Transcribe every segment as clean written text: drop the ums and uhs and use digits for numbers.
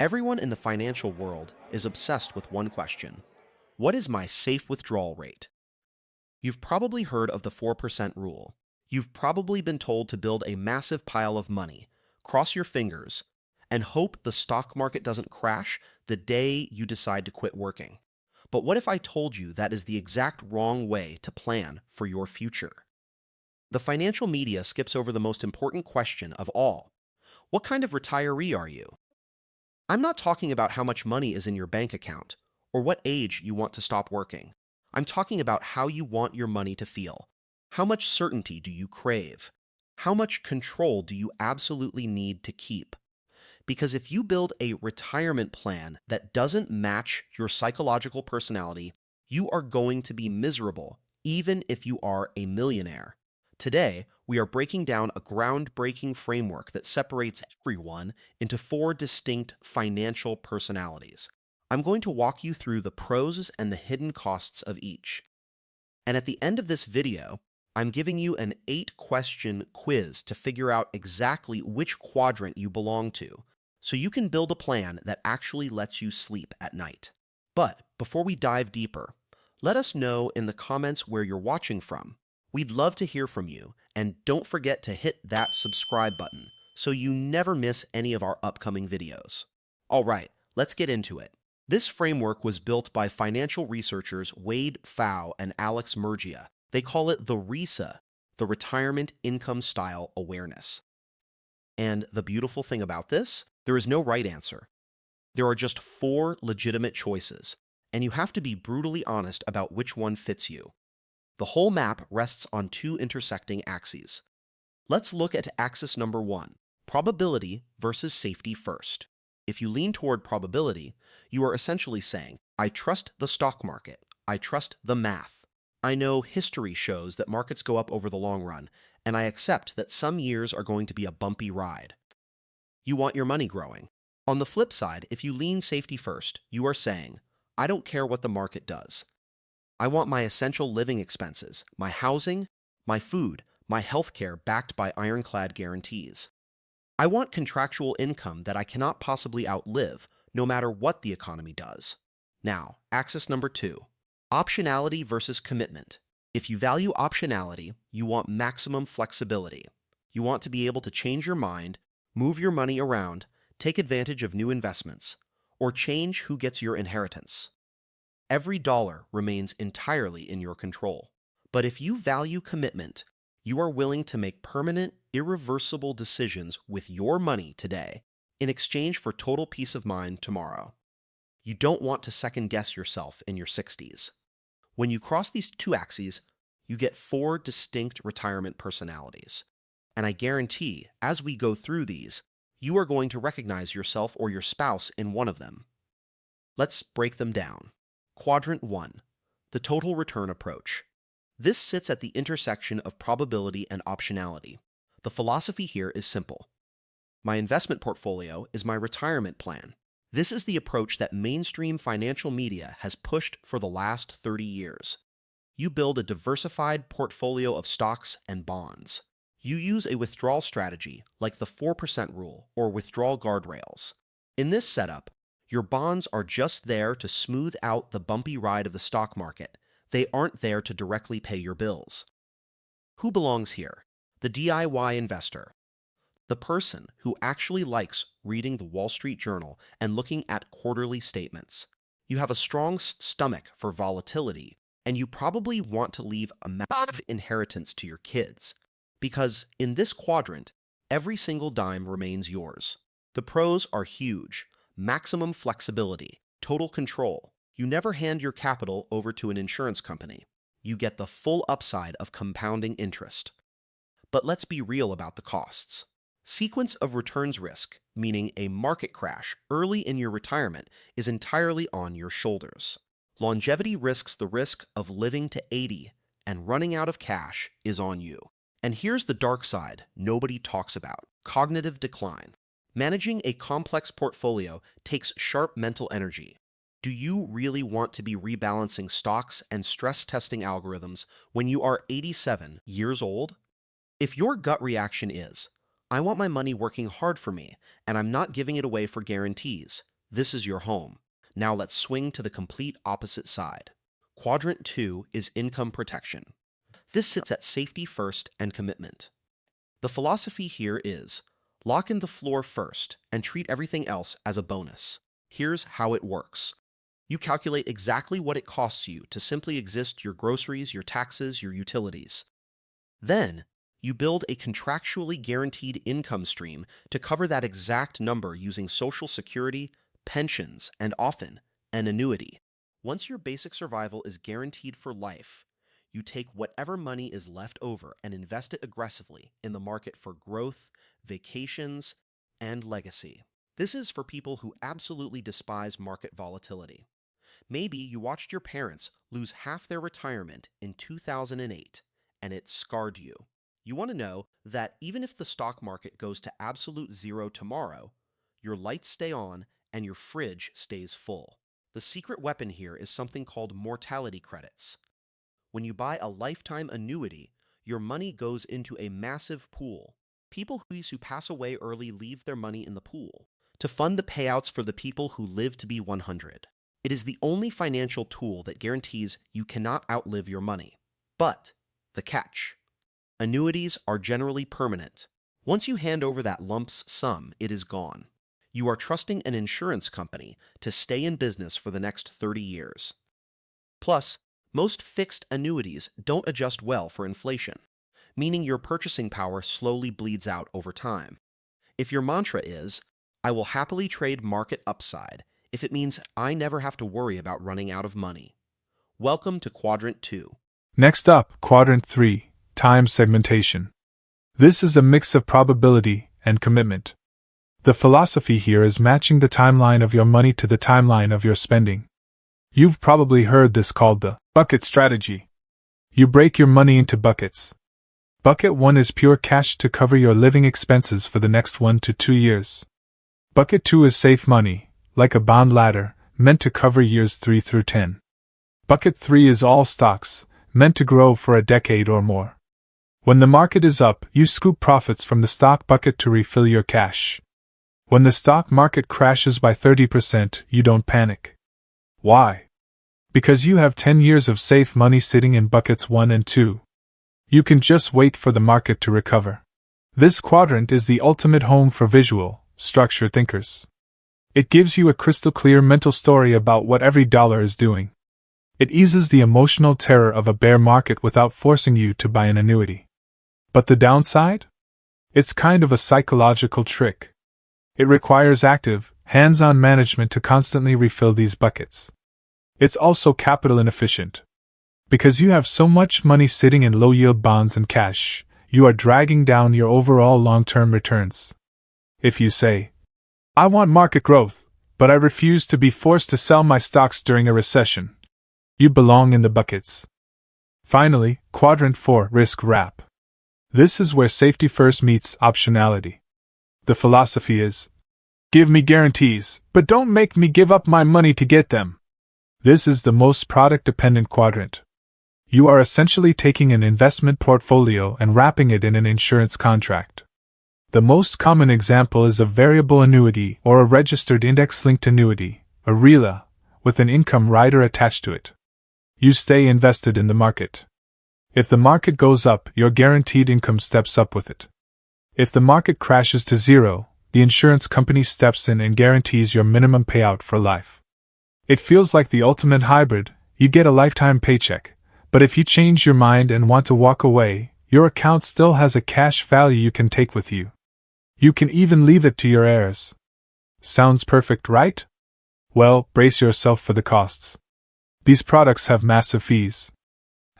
Everyone in the financial world is obsessed with one question. What is my safe withdrawal rate? You've probably heard of the 4% rule. You've probably been told to build a massive pile of money, cross your fingers, and hope the stock market doesn't crash the day you decide to quit working. But what if I told you that is the exact wrong way to plan for your future? The financial media skips over the most important question of all. What kind of retiree are you? I'm not talking about how much money is in your bank account or what age you want to stop working. I'm talking about how you want your money to feel. How much certainty do you crave? How much control do you absolutely need to keep? Because if you build a retirement plan that doesn't match your psychological personality, you are going to be miserable, even if you are a millionaire. Today, we are breaking down a groundbreaking framework that separates everyone into four distinct financial personalities. I'm going to walk you through the pros and the hidden costs of each. And at the end of this video, I'm giving you an 8-question quiz to figure out exactly which quadrant you belong to, so you can build a plan that actually lets you sleep at night. But before we dive deeper, let us know in the comments where you're watching from. We'd love to hear from you, and don't forget to hit that subscribe button so you never miss any of our upcoming videos. All right, let's get into it. This framework was built by financial researchers Wade Pfau and Alex Mergia. They call it the RISA, the Retirement Income Style Awareness. And the beautiful thing about this, there is no right answer. There are just 4 legitimate choices, and you have to be brutally honest about which one fits you. The whole map rests on 2 intersecting axes. Let's look at axis number 1, probability versus safety first. If you lean toward probability, you are essentially saying, I trust the stock market, I trust the math. I know history shows that markets go up over the long run, and I accept that some years are going to be a bumpy ride. You want your money growing. On the flip side, if you lean safety first, you are saying, I don't care what the market does. I want my essential living expenses, my housing, my food, my healthcare backed by ironclad guarantees. I want contractual income that I cannot possibly outlive, no matter what the economy does. Now, axis number 2, optionality versus commitment. If you value optionality, you want maximum flexibility. You want to be able to change your mind, move your money around, take advantage of new investments, or change who gets your inheritance. Every dollar remains entirely in your control. But if you value commitment, you are willing to make permanent, irreversible decisions with your money today in exchange for total peace of mind tomorrow. You don't want to second-guess yourself in your 60s. When you cross these 2 axes, you get 4 distinct retirement personalities. And I guarantee, as we go through these, you are going to recognize yourself or your spouse in one of them. Let's break them down. Quadrant 1, the total return approach. This sits at the intersection of probability and optionality. The philosophy here is simple. My investment portfolio is my retirement plan. This is the approach that mainstream financial media has pushed for the last 30 years. You build a diversified portfolio of stocks and bonds. You use a withdrawal strategy like the 4% rule or withdrawal guardrails. In this setup, your bonds are just there to smooth out the bumpy ride of the stock market. They aren't there to directly pay your bills. Who belongs here? The DIY investor. The person who actually likes reading the Wall Street Journal and looking at quarterly statements. You have a strong stomach for volatility, and you probably want to leave a massive inheritance to your kids. Because in this quadrant, every single dime remains yours. The pros are huge. Maximum flexibility, total control. You never hand your capital over to an insurance company. You get the full upside of compounding interest. But let's be real about the costs. Sequence of returns risk, meaning a market crash early in your retirement, is entirely on your shoulders. Longevity risks the risk of living to 80, and running out of cash is on you. And here's the dark side nobody talks about: cognitive decline. Managing a complex portfolio takes sharp mental energy. Do you really want to be rebalancing stocks and stress testing algorithms when you are 87 years old? If your gut reaction is, I want my money working hard for me, and I'm not giving it away for guarantees, This is your home. Now let's swing to the complete opposite side. Quadrant 2 is income protection. This sits at safety first and commitment. The philosophy here is, lock in the floor first and treat everything else as a bonus. Here's how it works. You calculate exactly what it costs you to simply exist: your groceries, your taxes, your utilities. Then, you build a contractually guaranteed income stream to cover that exact number using Social Security, pensions, and often an annuity. Once your basic survival is guaranteed for life, you take whatever money is left over and invest it aggressively in the market for growth, vacations, and legacy. This is for people who absolutely despise market volatility. Maybe you watched your parents lose half their retirement in 2008, and it scarred you. You want to know that even if the stock market goes to absolute zero tomorrow, your lights stay on and your fridge stays full. The secret weapon here is something called mortality credits. When you buy a lifetime annuity, your money goes into a massive pool. People who pass away early leave their money in the pool to fund the payouts for the people who live to be 100. It is the only financial tool that guarantees you cannot outlive your money. But the catch: annuities are generally permanent. Once you hand over that lump sum, it is gone. You are trusting an insurance company to stay in business for the next 30 years. Plus, most fixed annuities don't adjust well for inflation, meaning your purchasing power slowly bleeds out over time. If your mantra is, "I will happily trade market upside if it means I never have to worry about running out of money," welcome to Quadrant 2. Next up, Quadrant 3, time segmentation. This is a mix of probability and commitment. The philosophy here is matching the timeline of your money to the timeline of your spending. You've probably heard this called the bucket strategy. You break your money into buckets. Bucket 1 is pure cash to cover your living expenses for the next 1 to 2 years. Bucket 2 is safe money, like a bond ladder, meant to cover years 3 through 10. Bucket 3 is all stocks, meant to grow for a decade or more. When the market is up, you scoop profits from the stock bucket to refill your cash. When the stock market crashes by 30%, you don't panic. Why? Because you have 10 years of safe money sitting in buckets 1 and 2. You can just wait for the market to recover. This quadrant is the ultimate home for visual, structured thinkers. It gives you a crystal clear mental story about what every dollar is doing. It eases the emotional terror of a bear market without forcing you to buy an annuity. But the downside? It's kind of a psychological trick. It requires active, hands-on management to constantly refill these buckets. It's also capital inefficient. Because you have so much money sitting in low-yield bonds and cash, you are dragging down your overall long-term returns. If you say, "I want market growth, but I refuse to be forced to sell my stocks during a recession," you belong in the buckets. Finally, Quadrant 4, risk wrap. This is where safety first meets optionality. The philosophy is, give me guarantees, but don't make me give up my money to get them. This is the most product-dependent quadrant. You are essentially taking an investment portfolio and wrapping it in an insurance contract. The most common example is a variable annuity or a registered index-linked annuity, a RILA, with an income rider attached to it. You stay invested in the market. If the market goes up, your guaranteed income steps up with it. If the market crashes to zero, the insurance company steps in and guarantees your minimum payout for life. It feels like the ultimate hybrid. You get a lifetime paycheck, but if you change your mind and want to walk away, your account still has a cash value you can take with you. You can even leave it to your heirs. Sounds perfect, right? Well, brace yourself for the costs. These products have massive fees.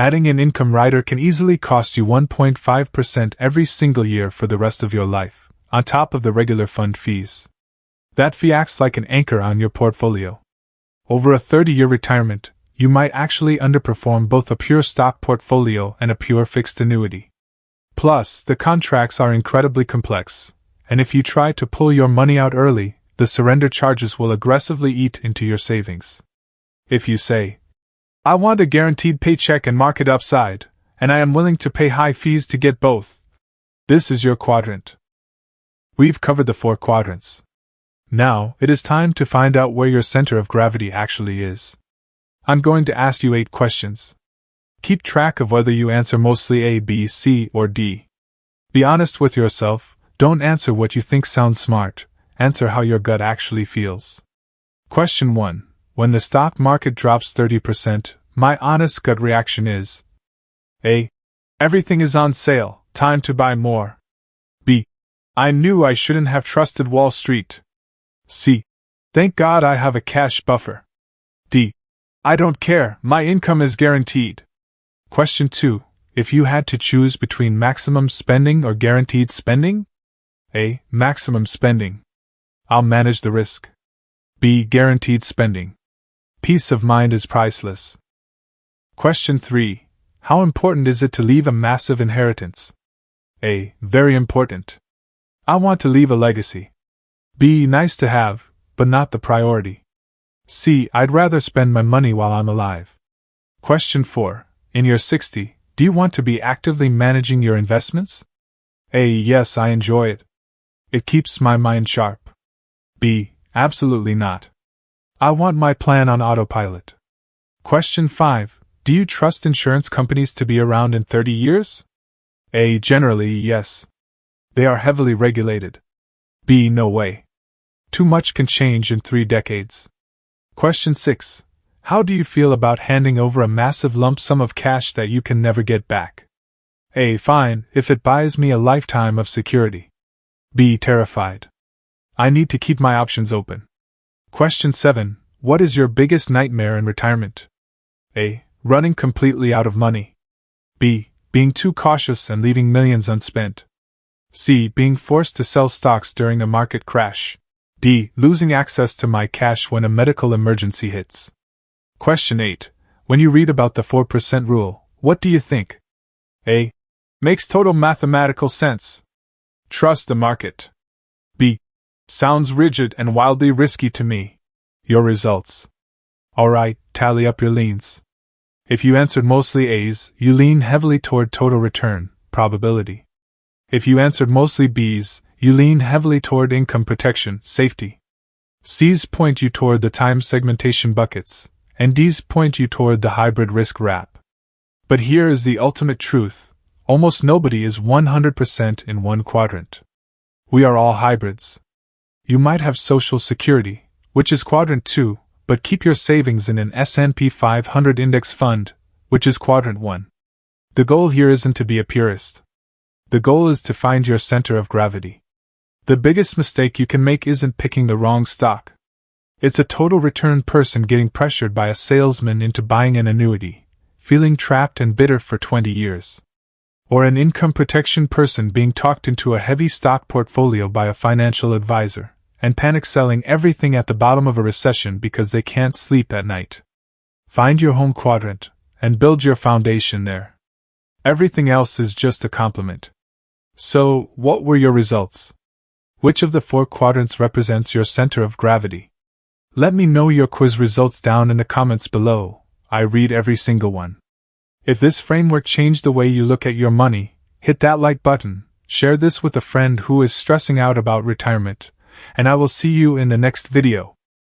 Adding an income rider can easily cost you 1.5% every single year for the rest of your life, on top of the regular fund fees. That fee acts like an anchor on your portfolio. Over a 30-year retirement, you might actually underperform both a pure stock portfolio and a pure fixed annuity. Plus, the contracts are incredibly complex, and if you try to pull your money out early, the surrender charges will aggressively eat into your savings. If you say, "I want a guaranteed paycheck and market upside, and I am willing to pay high fees to get both," this is your quadrant. We've covered the 4 quadrants. Now, it is time to find out where your center of gravity actually is. I'm going to ask you 8 questions. Keep track of whether you answer mostly A, B, C, or D. Be honest with yourself, don't answer what you think sounds smart, answer how your gut actually feels. Question 1. When the stock market drops 30%, my honest gut reaction is A. Everything is on sale, time to buy more. B. I knew I shouldn't have trusted Wall Street. C. Thank God I have a cash buffer. D. I don't care, my income is guaranteed. Question 2. If you had to choose between maximum spending or guaranteed spending? A. Maximum spending. I'll manage the risk. B. Guaranteed spending. Peace of mind is priceless. Question 3. How important is it to leave a massive inheritance? A. Very important. I want to leave a legacy. B. Nice to have, but not the priority. C. I'd rather spend my money while I'm alive. Question 4. In your 60, do you want to be actively managing your investments? A. Yes, I enjoy it. It keeps my mind sharp. B. Absolutely not. I want my plan on autopilot. Question 5. Do you trust insurance companies to be around in 30 years? A. Generally, yes. They are heavily regulated. B. No way. Too much can change in 3 decades. Question 6. How do you feel about handing over a massive lump sum of cash that you can never get back? A. Fine, if it buys me a lifetime of security. B. Terrified. I need to keep my options open. Question 7. What is your biggest nightmare in retirement? A. Running completely out of money. B. Being too cautious and leaving millions unspent. C. Being forced to sell stocks during a market crash. D. Losing access to my cash when a medical emergency hits. Question 8. When you read about the 4% rule, what do you think? A. Makes total mathematical sense. Trust the market. B. Sounds rigid and wildly risky to me. Your results. Alright, tally up your leans. If you answered mostly A's, you lean heavily toward total return, probability. If you answered mostly B's, you lean heavily toward income protection, safety. C's point you toward the time segmentation buckets, and D's point you toward the hybrid risk wrap. But here is the ultimate truth: almost nobody is 100% in one quadrant. We are all hybrids. You might have Social Security, which is quadrant 2, but keep your savings in an S&P 500 index fund, which is quadrant 1. The goal here isn't to be a purist. The goal is to find your center of gravity. The biggest mistake you can make isn't picking the wrong stock. It's a total return person getting pressured by a salesman into buying an annuity, feeling trapped and bitter for 20 years. Or an income protection person being talked into a heavy stock portfolio by a financial advisor, and panic selling everything at the bottom of a recession because they can't sleep at night. Find your home quadrant, and build your foundation there. Everything else is just a complement. So, what were your results? Which of the 4 quadrants represents your center of gravity? Let me know your quiz results down in the comments below. I read every single one. If this framework changed the way you look at your money, hit that like button, share this with a friend who is stressing out about retirement, and I will see you in the next video.